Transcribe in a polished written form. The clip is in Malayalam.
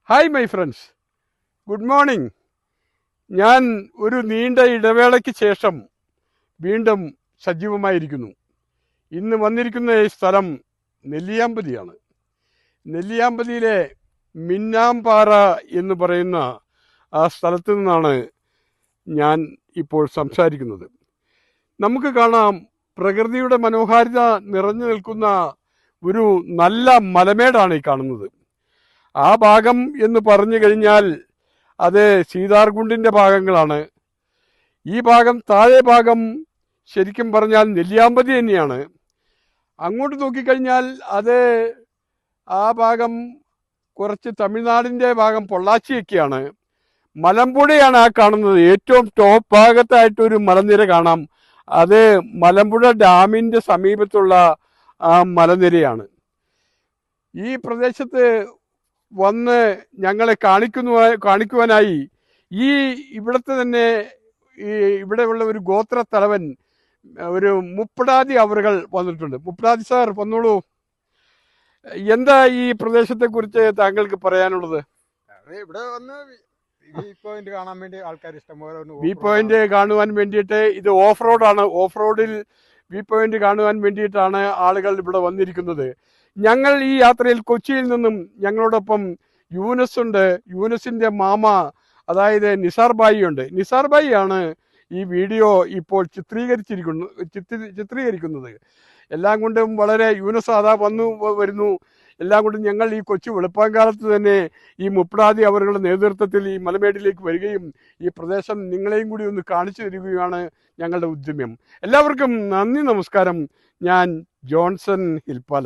Hi my friends, good morning. ഞാൻ ഒരു നീണ്ട ഇടവേളയ്ക്ക് ശേഷം വീണ്ടും സജീവമായിരിക്കുന്നു. ഇന്ന് വന്നിരിക്കുന്ന ഈ സ്ഥലം നെല്ലിയാമ്പതിയാണ്. നെല്ലിയാമ്പതിയിലെ മിന്നാംപാറ എന്ന് പറയുന്ന ആ സ്ഥലത്ത് നിന്നാണ് ഞാൻ ഇപ്പോൾ സംസാരിക്കുന്നത്. നമുക്ക് കാണാം, പ്രകൃതിയുടെ മനോഹാരിത നിറഞ്ഞു നിൽക്കുന്ന ഒരു നല്ല മലമേടാണ് ഈ കാണുന്നത്. ആ ഭാഗം എന്ന് പറഞ്ഞു കഴിഞ്ഞാൽ അത് സീതാർകുണ്ടിൻ്റെ ഭാഗങ്ങളാണ്. ഈ ഭാഗം, താഴെ ഭാഗം ശരിക്കും പറഞ്ഞാൽ നെല്ലിയാമ്പതി തന്നെയാണ്. അങ്ങോട്ട് നോക്കിക്കഴിഞ്ഞാൽ അത് ആ ഭാഗം കുറച്ച് തമിഴ്നാടിൻ്റെ ഭാഗം, പൊള്ളാച്ചിയൊക്കെയാണ്. മലമ്പുഴയാണ് ആ കാണുന്നത്. ഏറ്റവും ടോപ്പ് ഭാഗത്തായിട്ടൊരു മലനിര കാണാം. അത് മലമ്പുഴ ഡാമിൻ്റെ സമീപത്തുള്ള ആ മലനിരയാണ്. ഈ പ്രദേശത്ത് വന്ന് ഞങ്ങളെ കാണിക്കുവാനായി ഇവിടുത്തെ തന്നെ ഇവിടെയുള്ള ഒരു ഗോത്ര തലവൻ, ഒരു മുപ്പടാതി അവറുകൾ വന്നിട്ടുണ്ട്. മുപ്പടാതി സാർ, വന്നോളൂ. എന്താ ഈ പ്രദേശത്തെ കുറിച്ച് താങ്കൾക്ക് പറയാനുള്ളത്? ഇവിടെ വന്ന് വ്യൂ പോയിന്റ് കാണാൻ വേണ്ടി ആൾക്കാർ ഇഷ്ടംപോലെ വ്യൂ പോയിന്റ് കാണുവാൻ വേണ്ടിയിട്ട്, ഇത് ഓഫ് റോഡാണ്. ഓഫ് റോഡിൽ വ്യൂ പോയിന്റ് കാണുവാൻ വേണ്ടിയിട്ടാണ് ആളുകൾ ഇവിടെ വന്നിരിക്കുന്നത്. ഞങ്ങൾ ഈ യാത്രയിൽ കൊച്ചിയിൽ നിന്നും ഞങ്ങളോടൊപ്പം യൂനസ് ഉണ്ട്. യൂനസിന്റെ മാമ, അതായത് നിസാർ ഭായി ഉണ്ട്. നിസാർ ഭായി ആണ് ഈ വീഡിയോ ഇപ്പോൾ ചിത്രീകരിക്കുന്നത്. എല്ലാം കൊണ്ടും വളരെ യൂനസ് അതാ വരുന്നു. എല്ലാം കൊണ്ടും ഞങ്ങൾ ഈ കൊച്ചു വെളുപ്പാങ്കാലത്ത് തന്നെ ഈ മുപ്പടാതി അവരുടെ നേതൃത്വത്തിൽ ഈ മലമേടിലേക്ക് വരികയും ഈ പ്രദേശം നിങ്ങളെയും കൂടി ഒന്ന് കാണിച്ചു തരികയാണ് ഞങ്ങളുടെ ഉദ്യമം. എല്ലാവർക്കും നന്ദി, നമസ്കാരം. ഞാൻ ജോൺസൺ ഹിൽപ്പാല.